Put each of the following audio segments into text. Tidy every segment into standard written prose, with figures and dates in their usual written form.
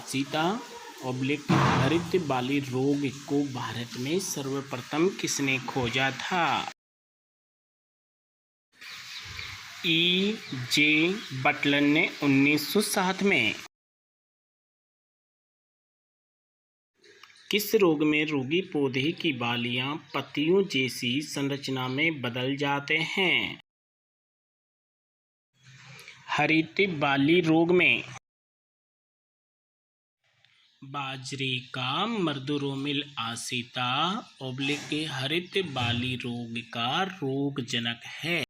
आसिता ऑब्लिक हरित बाली रोग को भारत में सर्वप्रथम किसने खोजा था? E.J. बटलर ने 1907 में। किस रोग में रोगी पौधे की बालियां पत्तियों जैसी संरचना में बदल जाते हैं? हरित बाली रोग में। बाजरे का मर्दोरोमिल आसिता ऑब्लिक हरित बाली रोग का रोगजनक है।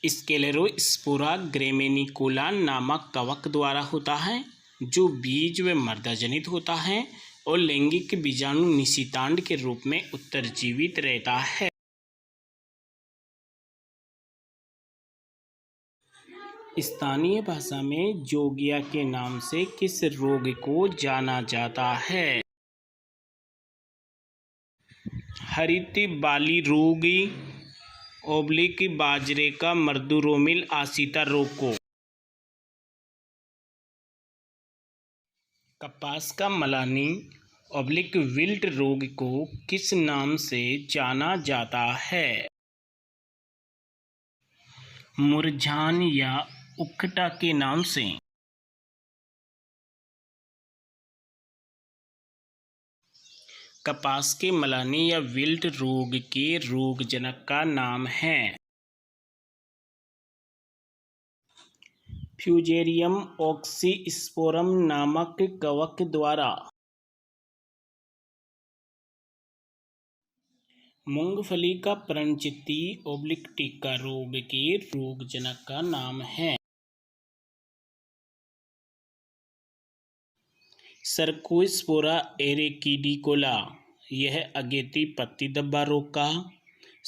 स्क्लेरोस्पोरा ग्रामिनिकुला नामक कवक द्वारा होता है, जो बीज व मर्दा जनित होता है और लैंगिक बीजाणु निषितांड के रूप में उत्तरजीवित रहता है। स्थानीय भाषा में जोगिया के नाम से किस रोग को जाना जाता है? हरित बाली रोग ऑब्लिक बाजरे का मर्दोरोमिल आसिता रोग को। कपास का मलानी ऑब्लिक विल्ट रोग को किस नाम से जाना जाता है? मुरझान या उकठा के नाम से। कपास के मलानी या विल्ट रोग के रोगजनक का नाम है फ्यूजेरियम ऑक्सीस्पोरम नामक कवक द्वारा। मूंगफली का पर्णचित्ती ऑब्लिक टिक्का रोग के रोगजनक का नाम है सर्कोस्पोरा एरेकिडिकोला। यह अगेती पत्ती धब्बा रोग का।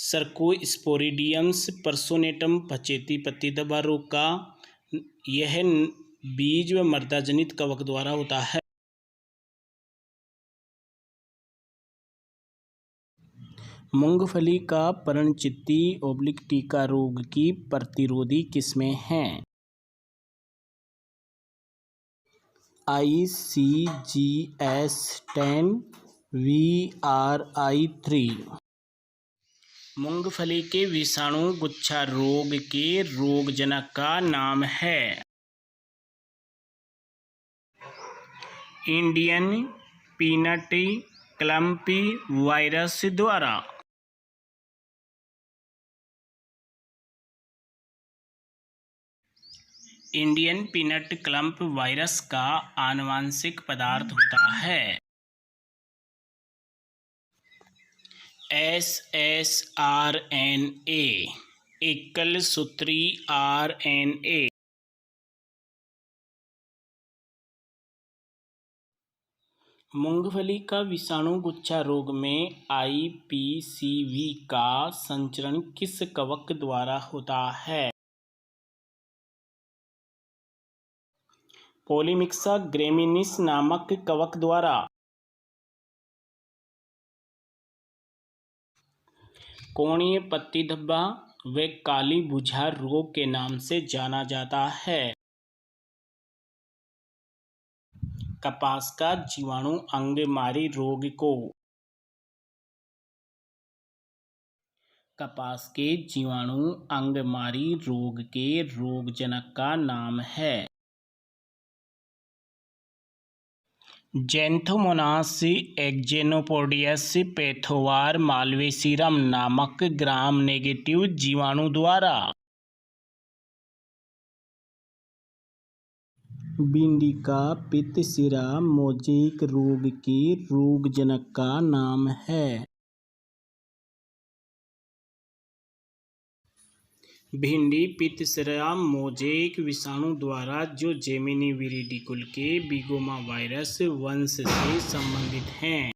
सर्कोस्पोरिडियम्स पर्सोनेटम पचेती पत्ती धब्बा रोग का। यह बीज व मर्दा जनित कवक द्वारा होता है। मूंगफली का पर्णचित्ती ऑब्लिक टिक्का रोग की प्रतिरोधी किस्में हैं? ICGS 10 VRI3। मूंगफली के विषाणु गुच्छा रोग के रोगजनक का नाम है इंडियन पीनट क्लम्पी वायरस द्वारा। इंडियन पीनट क्लम्प वायरस का आनुवंशिक पदार्थ होता है SSRNA, एकल सूत्री RNA। मूंगफली का विषाणु गुच्छा रोग में IPCV का संचरण किस कवक द्वारा होता है? पॉलीमिक्सा ग्रैमिनिस नामक कवक द्वारा। कोणीय पत्ती धब्बा व काली बुझार रोग के नाम से जाना जाता है। कपास का जीवाणु अंगमारी रोग को। कपास के जीवाणु अंगमारी रोग के रोगजनक का नाम है ज़ैंथोमोनास एक्जेनोपोडियस पैथोवार मालवेसीरम नामक ग्राम नेगेटिव जीवाणु द्वारा। भिंडी का पित्तशिरा मोज़ेक रोग के रोगजनक का नाम है भिंडी पित्तशिरा मोज़ेक विषाणु द्वारा, जो जेमिनी विरिडिकुल के बिगोमा वायरस वंश से संबंधित हैं।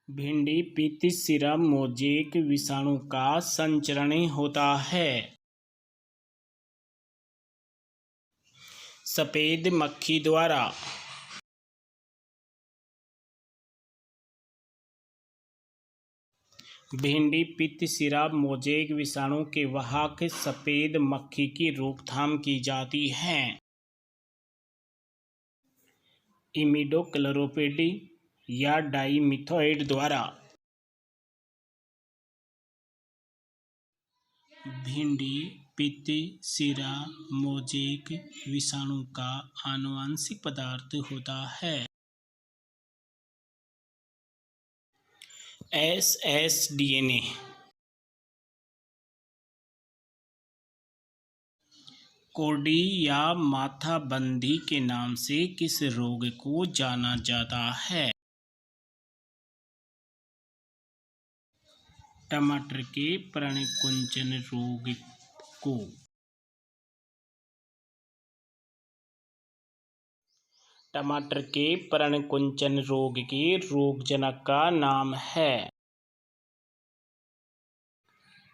भिंडी पित्तशिरा मोज़ेक विषाणु का संचरण होता है सफेद मक्खी द्वारा। भिंडी पित्त सिरा मोज़ेक विषाणु के वाहक सफ़ेद मक्खी की रोकथाम की जाती है। इमिडोक्लोप्रिड या डाइमिथाइड द्वारा भिंडी पित्त सिरा मोज़ेक विषाणु का आनुवंशिक पदार्थ होता है। SSDNA कोर्डी या माथाबंदी के नाम से किस रोग को जाना जाता है? टमाटर के पर्णकुंचन रोग को। टमाटर के पर्णकुंचन रोग के रोगजनक का नाम है।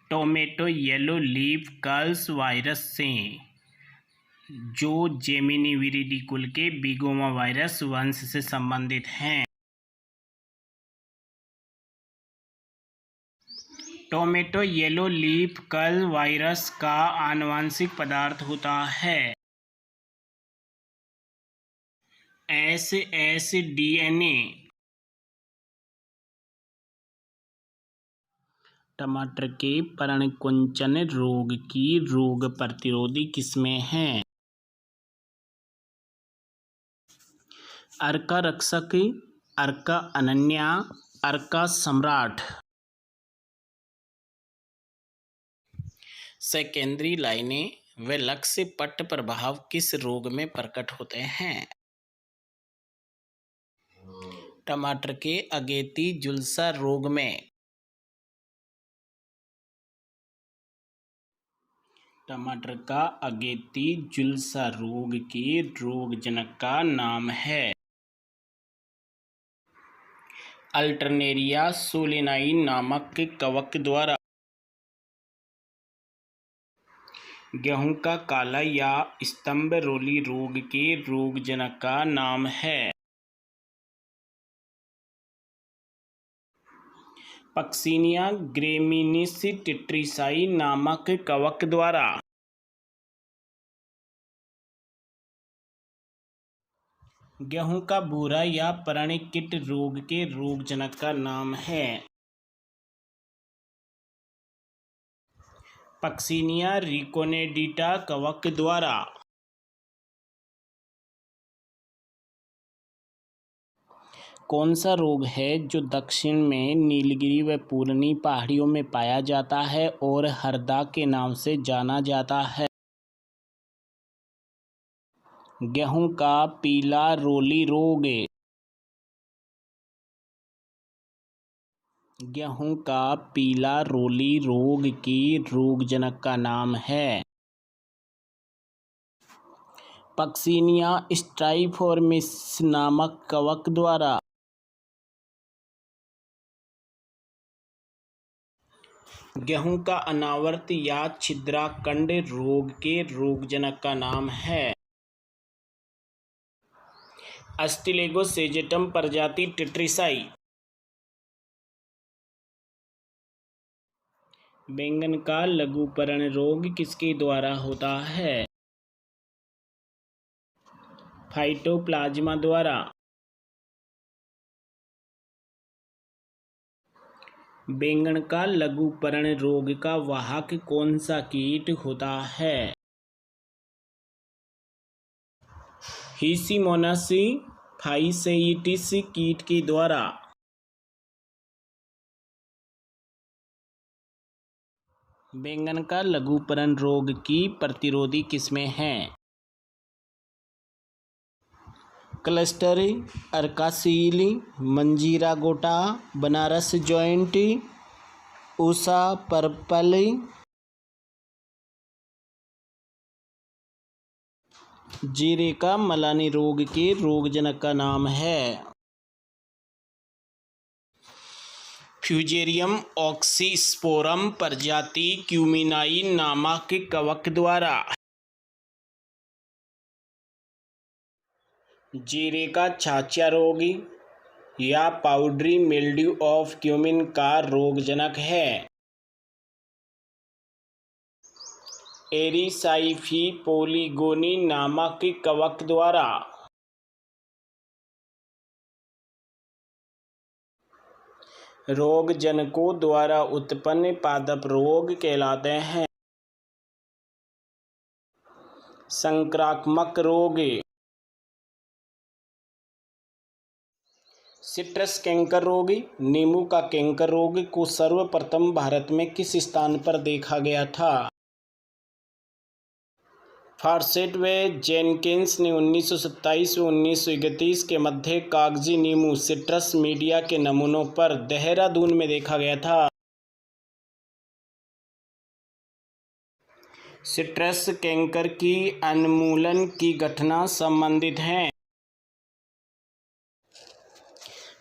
Tomato yellow leaf curls virus से, जो जेमिनी विरिडी कुल के बिगोमा वायरस वंश से संबंधित हैं। Tomato yellow leaf curl virus का आनुवंशिक पदार्थ होता है SSDNA। टमाटर के पर्णकुंचन रोग की रोग प्रतिरोधी किस्में हैं? अर्का रक्षक, अर्का अनन्या, अर्का सम्राट। सेकेंडरी लाइनें व लक्ष्य पट्ट प्रभाव किस रोग में प्रकट होते हैं? टमाटर के अगेती जुल्सा रोग में। टमाटर का अगेती जुल्सा रोग के रोगजनक का नाम है अल्टरनेरिया सोलेनाई नामक कवक द्वारा। गेहूं का काला या स्तंभ रोली रोग के रोगजनक का नाम है पक्सिनिया ग्रेमिनिस टिट्रिसाई नामक कवक द्वारा। गेहूं का भूरा या पर्णकिट रोग के रोगजनक का नाम है पक्सिनिया रिकोनेडिटा कवक द्वारा। कौन सा रोग है जो दक्षिण में नीलगिरी व पूर्णी पहाड़ियों में पाया जाता है और हरदा के नाम से जाना जाता है? गेहूं का पीला रोली रोग। गेहूं का पीला रोली रोग की रोगजनक का नाम है पक्सिनिया स्ट्राइफॉर्मिस नामक कवक द्वारा। गेहूं का अनावर्त या छिद्राकंड रोग के रोगजनक का नाम है अस्टिलेगो सेजेटम प्रजाति टिट्रिसाई। बैंगन का लघुपर्ण रोग किसके द्वारा होता है? फाइटोप्लाज्मा द्वारा। बैंगन का लघुपर्ण रोग का वाहक कौन सा कीट होता है? हिसिमोनस फाइसेइटिस कीट के द्वारा। बैंगन का लघुपर्ण रोग की प्रतिरोधी किस्में हैं? क्लस्टर, अर्कासील, मंजीरा गोटा, बनारस जॉइंट, उषा पर्पल। जीरे का मलानी रोग के रोगजनक का नाम है फ्यूजेरियम ऑक्सीस्पोरम प्रजाति क्यूमिनाई नामक कवक द्वारा। जीरे का छाछिया रोग, या पाउडरी मिल्ड्यू ऑफ क्यूमिन का रोगजनक है। एरिसाइफी पोलिगोनी नामक कवक द्वारा रोगजनकों द्वारा उत्पन्न पादप रोग कहलाते हैं। संक्रामक रोग। सिट्रस कैंकर रोग। नींबू का कैंकर रोग को सर्वप्रथम भारत में किस स्थान पर देखा गया था? फॉर्सेट व जेनकिंस ने 1927 व 1931 के मध्य कागजी नींबू सिट्रस मीडिया के नमूनों पर देहरादून में देखा गया था। सिट्रस कैंकर की उन्मूलन की घटना संबंधित है।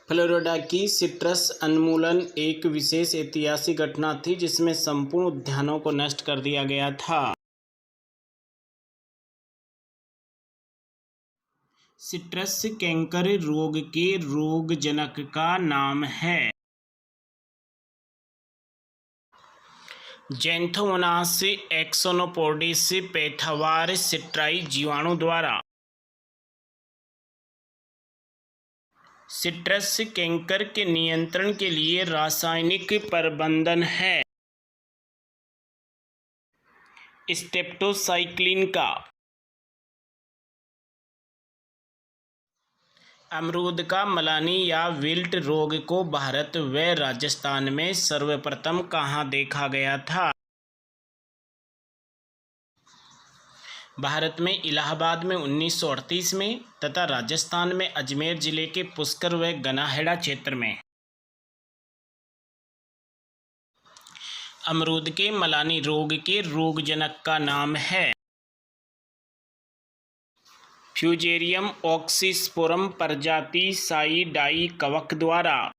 फ्लोरिडा की सिट्रस उन्मूलन एक विशेष ऐतिहासिक घटना थी जिसमें संपूर्ण उद्यानों को नष्ट कर दिया गया था। सिट्रस कैंकर रोग के रोगजनक का नाम है। ज़ैंथोमोनास एक्सोनोपोडिस पैथावार सिट्राई जीवाणु द्वारा सिट्रस कैंकर के नियंत्रण के लिए रासायनिक प्रबंधन है। स्टेप्टोसाइक्लिन का अमरूद का मलानी या विल्ट रोग को भारत व राजस्थान में सर्वप्रथम कहाँ देखा गया था? भारत में इलाहाबाद में 1938 में तथा राजस्थान में अजमेर जिले के पुष्कर व गनाहेड़ा क्षेत्र में। अमरूद के मलानी रोग के रोगजनक का नाम है। फ्यूजेरियम ऑक्सीस्पोरम प्रजाति साई डाई कवक द्वारा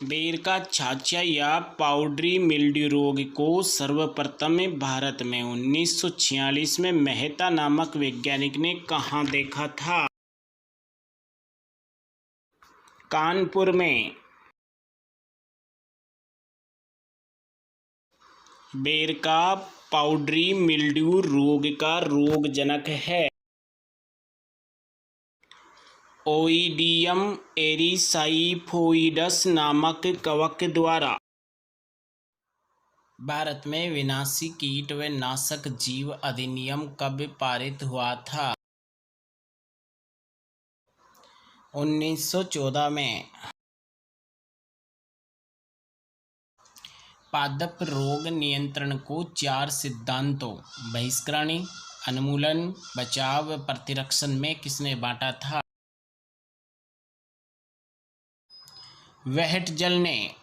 बेर का छाछा या पाउडरी मिल्ड्यू रोग को सर्वप्रथम भारत में 1946 में मेहता नामक वैज्ञानिक ने कहाँ देखा था? कानपुर में। बेर का पाउडरी मिल्ड्यू रोग का रोगजनक है। ओइडियम एरिसाइफोइडस नामक कवक द्वारा भारत में विनाशी कीट व नाशक जीव अधिनियम कब पारित हुआ था? 1914 में। पादप रोग नियंत्रण को 4 सिद्धांतों बहिष्करण, उन्मूलन, बचाव, प्रतिरक्षण में किसने बांटा था? वेहटजल ने।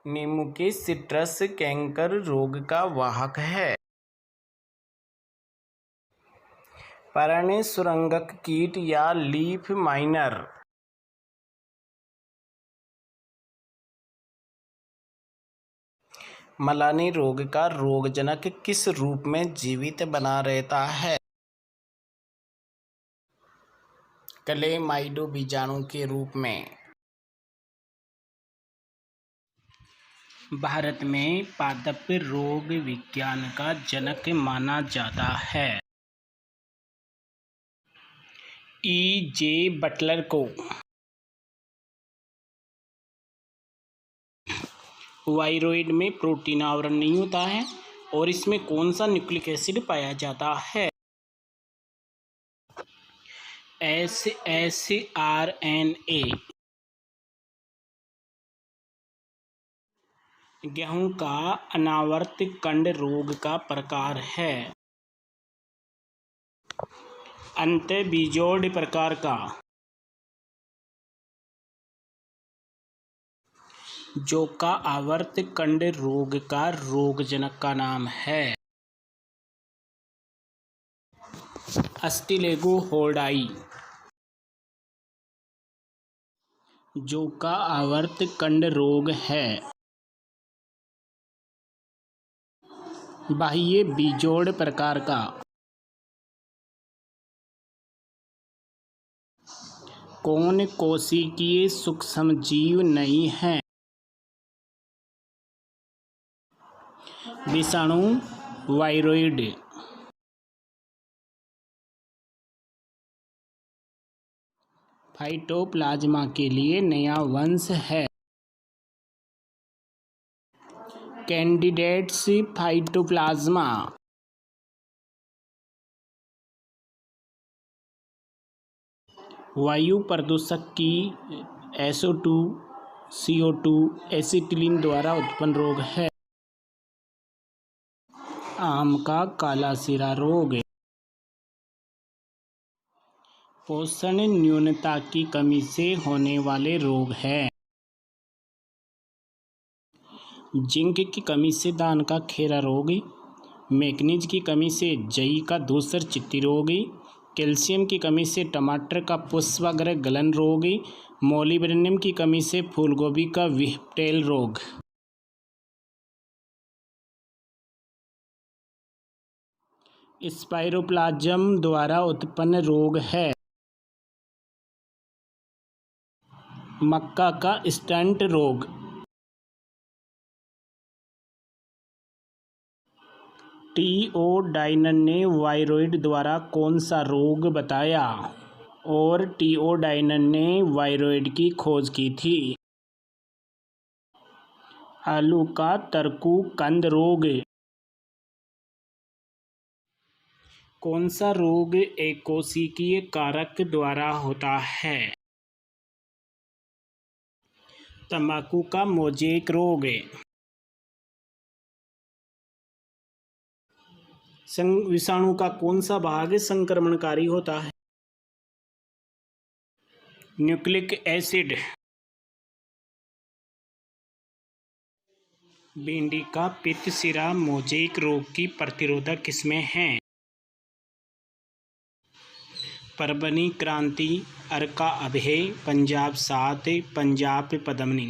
नींबू के सिट्रस कैंकर रोग का वाहक है। पर्णय सुरंगक कीट या लीफ माइनर। मलानी रोग का रोगजनक किस रूप में जीवित बना रहता है? क्लेमाइडो बीजाणु के रूप में। भारत में पादप रोग विज्ञान का जनक माना जाता है। E.J. बटलर को वायरोइड में प्रोटीन आवरण नहीं होता है और इसमें कौन सा न्यूक्लिक एसिड पाया जाता है? SSRNA। गेहूं का अनावर्त कंड रोग का प्रकार है। अंतःबीजोड़ प्रकार का। जौ का आवर्त कंड रोग का रोगजनक का नाम है। अस्टिलेगो होर्डाई। जौ का आवर्त कंड रोग है। बाह्य बीजोड़ प्रकार का कौन कोशिकीय सूक्ष्मजीव नहीं है? विषाणु, वायरॉइड। फाइटोप्लाज्मा के लिए नया वंश है। Candidates phytoplasma. वायु प्रदूषक की SO2, CO2, एसिटिलीन द्वारा उत्पन्न रोग है। आम का काला सिरा रोग। पोषण न्यूनता की कमी से होने वाले रोग है। जिंक की कमी से धान का खेरा रोग, मैग्नीज की कमी से जई का धूसर चित्ती रोग, कैल्शियम की कमी से टमाटर का पुष्पाग्र गलन रोग, मोलिब्डेनम की कमी से फूलगोभी का विप्टेल रोग। स्पाइरोप्लाज्म द्वारा उत्पन्न रोग है। मक्का का स्टंट रोग। टीओडाइनन ने वायरॉइड द्वारा कौन सा रोग बताया और टीओडाइनन ने वायरॉइड की खोज की थी? आलू का तरकू कंद रोग। कौन सा रोग एकोशिकीय कारक द्वारा होता है? तंबाकू का मोज़ेक रोग। विषाणु का कौन सा भाग संक्रमणकारी होता है? Nucleic acid. भिंडी का पित्त सिरा मोज़ेक रोग की प्रतिरोधक किस्में हैं? परबनी क्रांति, अरका अभय, पंजाब 7, पंजाब पद्मिनी।